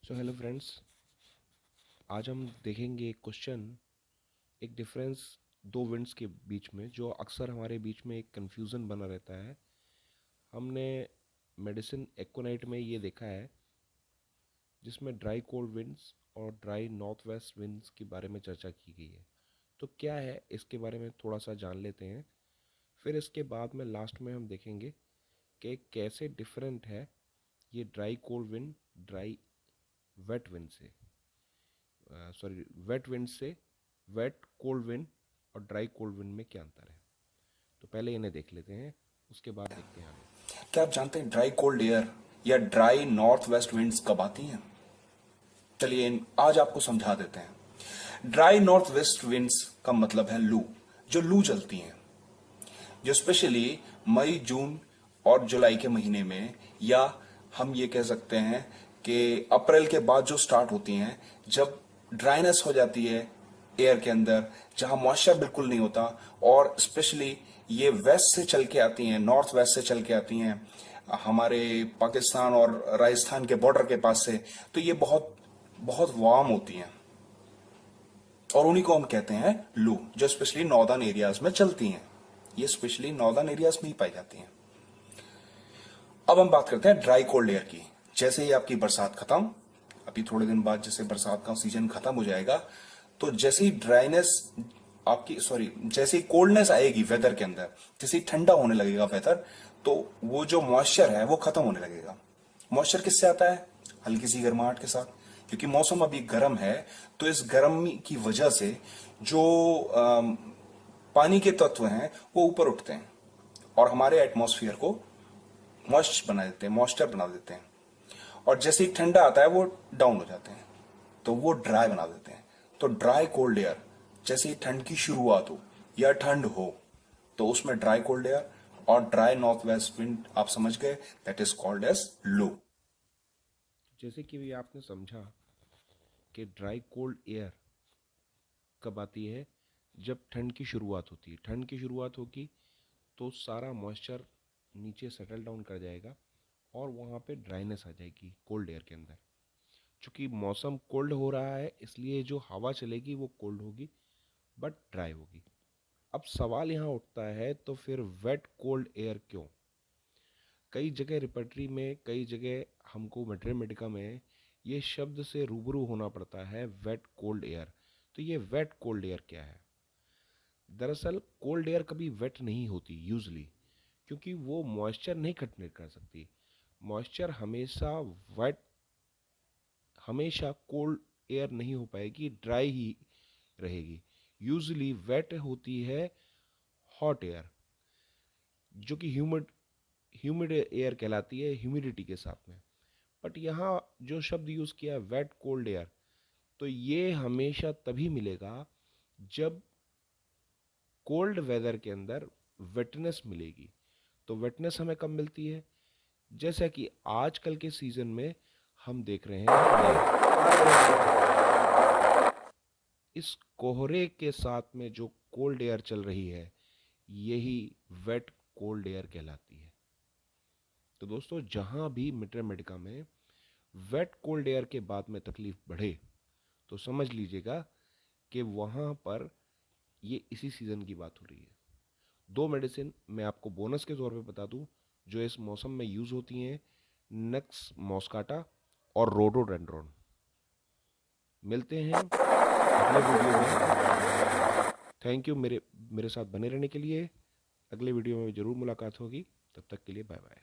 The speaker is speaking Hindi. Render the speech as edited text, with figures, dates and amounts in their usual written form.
सो हेलो फ्रेंड्स, आज हम देखेंगे एक क्वेश्चन, एक डिफरेंस दो विंड्स के बीच में जो अक्सर हमारे बीच में एक कन्फ्यूज़न बना रहता है। हमने मेडिसिन एक्वानाइट में ये देखा है जिसमें ड्राई कोल्ड विंड्स और ड्राई नॉर्थ वेस्ट विंड्स के बारे में चर्चा की गई है। तो क्या है इसके बारे में थोड़ा सा जान लेते हैं, फिर इसके बाद में लास्ट में हम देखेंगे कि कैसे डिफरेंट है ये dry cold wind dry wet wind से, वेट विंड से वेट कोल्ड विंड और ड्राई कोल्ड विंड में क्या अंतर है। तो पहले इन्हें देख लेते हैं, उसके बाद देखते हैं आगे। क्या आप जानते हैं ड्राई कोल्ड एयर या ड्राई नॉर्थ वेस्ट विंड्स कब आती हैं? चलिए आज आपको समझा देते हैं। ड्राई नॉर्थ वेस्ट विंड्स का मतलब है लू, जो लू चलती हैं, जो स्पेशली मई, जून और जुलाई के महीने में, या हम ये कह सकते हैं कि अप्रैल के बाद जो स्टार्ट होती हैं, जब ड्राइनेस हो जाती है एयर के अंदर, जहां मॉइस्चर बिल्कुल नहीं होता, और स्पेशली ये वेस्ट से चल के आती हैं, नॉर्थ वेस्ट से चल के आती हैं हमारे पाकिस्तान और राजस्थान के बॉर्डर के पास से। तो ये बहुत बहुत वार्म होती हैं और उन्हीं को हम कहते हैं लू, जो स्पेशली नॉर्दर्न एरियाज में चलती हैं। ये स्पेशली नॉर्दर्न एरियाज में ही पाई जाती हैं। अब हम बात करते हैं ड्राई कोल्ड एयर की। जैसे ही आपकी बरसात खत्म, अभी थोड़े दिन बाद जैसे बरसात का सीजन खत्म हो जाएगा, तो जैसे ही जैसे ही कोल्डनेस आएगी वेदर के अंदर, जैसे ही ठंडा होने लगेगा वेदर, तो वो जो मॉइस्चर है वो खत्म होने लगेगा। मॉइस्चर किससे आता है? हल्की सी गर्माहट के साथ, क्योंकि मौसम अभी गर्म है। तो इस गर्मी की वजह से जो पानी के तत्व हैं वो ऊपर उठते हैं और हमारे एटमॉस्फेयर को मॉइस्चर बना देते हैं। और जैसे ही ठंडा आता है वो डाउन हो जाते हैं, तो वो ड्राई बना देते हैं। तो ड्राई कोल्ड एयर, जैसे ही ठंड की शुरुआत हो या ठंड हो, तो उसमें ड्राई कोल्ड एयर और ड्राई नॉर्थ वेस्ट विंड आप समझ गए, that is called as loo. जैसे कि भी आपने समझा कि ड्राई कोल्ड एयर कब आती है, जब ठंड की शुरुआत होती है। ठंड की शुरुआत होगी तो सारा मॉइस्चर नीचे सेटल डाउन कर जाएगा और वहाँ पे ड्राइनेस आ जाएगी कोल्ड एयर के अंदर। चूँकि मौसम कोल्ड हो रहा है, इसलिए जो हवा चलेगी वो कोल्ड होगी बट ड्राई होगी। अब सवाल यहाँ उठता है, तो फिर वेट कोल्ड एयर क्यों? कई जगह रिपर्टरी में, कई जगह हमको मैथमेटिका में ये शब्द से रूबरू होना पड़ता है, वेट कोल्ड एयर। तो ये वेट कोल्ड एयर क्या है? दरअसल कोल्ड एयर कभी वेट नहीं होती यूजली, क्योंकि वो मॉइस्चर नहीं कंटेन कर सकती। मॉइस्चर हमेशा कोल्ड एयर नहीं हो पाएगी, ड्राई ही रहेगी। यूजली वेट होती है हॉट एयर, जो कि ह्यूमिड एयर कहलाती है, ह्यूमिडिटी के साथ में। बट यहाँ जो शब्द यूज़ किया है वेट कोल्ड एयर, तो ये हमेशा तभी मिलेगा जब कोल्ड वेदर के अंदर वेटनेस मिलेगी। तो वेटनेस हमें कब मिलती है? जैसा कि आजकल के सीजन में हम देख रहे हैं, इस कोहरे के साथ में जो कोल्ड एयर चल रही है, यही वेट कोल्ड एयर कहलाती है। तो दोस्तों, जहां भी मैथमेटिका में वेट कोल्ड एयर के बाद में तकलीफ बढ़े, तो समझ लीजिएगा कि वहां पर ये इसी सीजन की बात हो रही है। दो मेडिसिन मैं आपको बोनस के तौर पे बता दूं जो इस मौसम में यूज होती हैं, नक्स मॉस्काटा और रोडोडेंड्रॉन। मिलते हैं अगले वीडियो में। थैंक यू मेरे साथ बने रहने के लिए। अगले वीडियो में जरूर मुलाकात होगी, तब तक के लिए बाय बाय।